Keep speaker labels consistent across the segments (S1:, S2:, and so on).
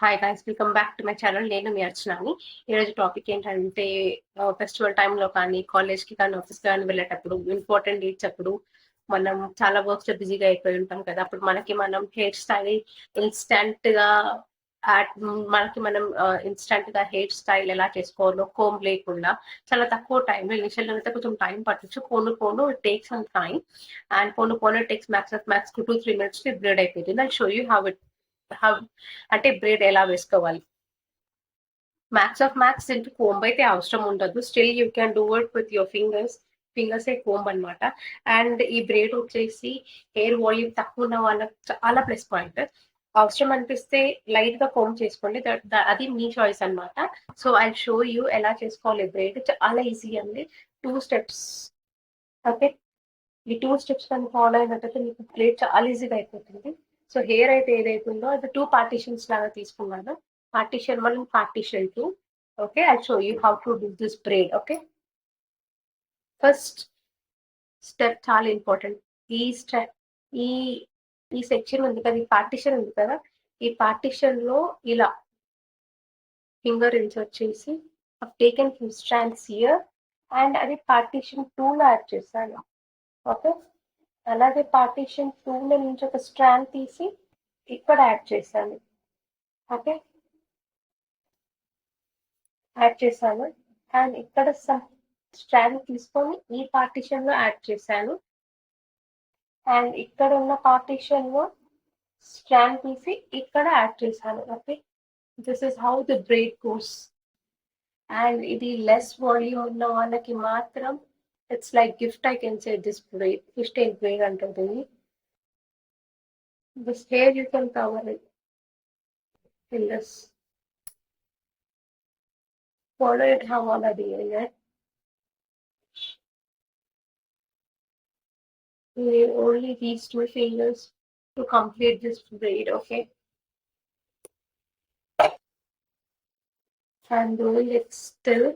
S1: Hi guys, welcome back to my channel. నేను మీ అర్చనాని. ఈరోజు topic ఏంటంటే ఫెస్టివల్ టైంలో కానీ కాలేజ్కి కానీ ఆఫీస్కి కానీ వెళ్ళేటప్పుడు ఇంపార్టెంట్ డేట్స్ అప్పుడు మనం చాలా వర్క్స్ బిజీగా అయిపోయి ఉంటాం కదా. అప్పుడు మనం హెయిర్ స్టైల్ ఇన్స్టంట్ గా ఇన్స్టంట్ గా హెయిర్ స్టైల్ ఎలా చేసుకోవాలో కోమ్ లేకుండా చాలా తక్కువ టైంలో ఇనిషియల్ అయితే కొంచెం టైం పట్టచ్చు. పోను it takes some time and పోను it takes max 2 to 3 minutes braid అయిపోతుంది. ఐ షో యూ హౌ అంటే బ్రేడ్ ఎలా వేసుకోవాలి. మ్యాక్స్ ఇంటూ కోంబ్ అయితే అవసరం ఉండదు. Still you can do it with your fingers A comb అనమాట. అండ్ ఈ బ్రేడ్ వచ్చేసి హెయిర్ వాల్యూమ్ తక్కువ ఉన్న వాళ్ళకి చాలా ప్లస్ పాయింట్. అవసరం అనిపిస్తే లైట్ గా కోంబ్ చేసుకోండి, అది మీ చాయిస్ అనమాట. సో ఐ షో యూ ఎలా చేసుకోవాలి బ్రేడ్. చాలా ఈజీ అండి, 2 steps. ఓకే, ఈ 2 steps కానీ ఫాలో అయినట్టయితే మీకు బ్రేడ్ చాలా ఈజీగా అయిపోతుంది. సో హెయిర్ అయితే ఏదైతుందో అది 2 partitions లాగా తీసుకున్నాను. Partition 1 and partition 2. Okay, I'll show you how to do this braid. Okay, first step చాలా ఇంపార్టెంట్. ఈ స్టెప్ ఈ ఈ సెక్షన్ ఉంది కదా, ఈ పార్టిషన్ ఉంది కదా, ఈ పార్టిషన్ లో ఇలా ఫింగర్ ఇన్సర్ట్ చేసి taken few strands here and అది పార్టిషన్ 2 లో యాడ్ చేశాను. ఓకే, అలాగే పార్టిషన్ 2 లో నుంచి ఒక స్ట్రాండ్ తీసి ఇక్కడ యాడ్ చేశాను. ఓకే, యాడ్ చేశాను అండ్ ఇక్కడ స్ట్రాండ్ తీసుకొని ఈ పార్టిషన్ లో యాడ్ చేశాను అండ్ ఇక్కడ ఉన్న పార్టిషన్ లో స్ట్రాండ్ తీసి ఇక్కడ యాడ్ చేశాను. Okay, this is how the braid goes. And ఇది లెస్ వాల్యూమ్ ఉన్న వాళ్ళకి మాత్రం it's like gift. I can say this braid, fishtail braid అంటుంది. This hair you can cover it in this. Follow it how all are doing it. You need only these 2 fingers to complete this braid. Okay, I'm doing it still.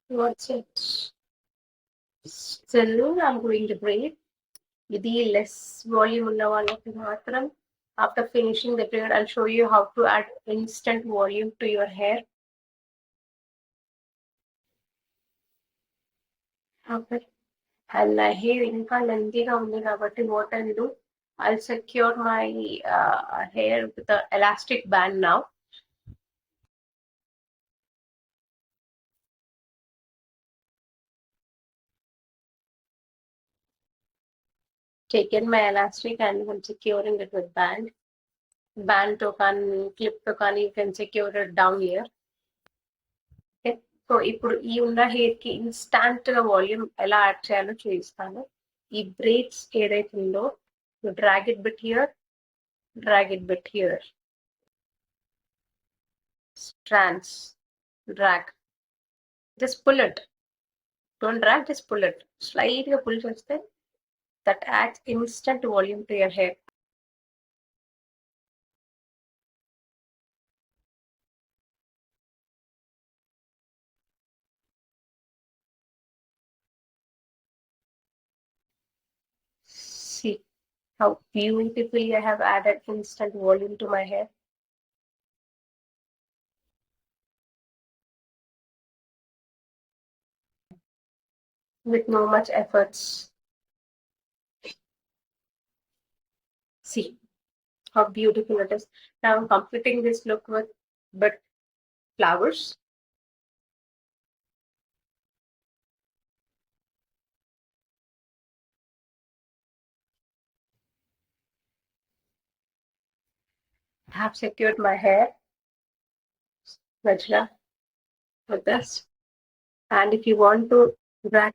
S1: What's it? Still, I'm going to braid. ఇది less volume ఉన్న వాళ్ళకి మాత్రం after finishing the braid, I'll show you how to add instant volume to your hair. Okay, and my hair ఇంకా లెంతీగా ఉంది కాబట్టి what I'll do, I'll secure my hair with the elastic band now. Taken my elastic and I'm securing it with band to కానీ clip to కానీ you can secure it down here. Okay, so ఇప్పుడు ఈ ఉన్న hair కి instant గా volume ఎలా add చేయాలో చూపిస్తాను. ఈ బ్రేడ్స్ ఏదైతే ఉందో drag it bit here, strands drag, just pull it, don't drag, just pull it. Slight గా పుల్ చేస్తే that adds instant volume to your hair. See how beautifully I have added instant volume to my hair. With no much efforts. See how beautiful it is. Now I'm completing this look with but flowers. I have secured my hair, Vajra, with this. And if you want to drag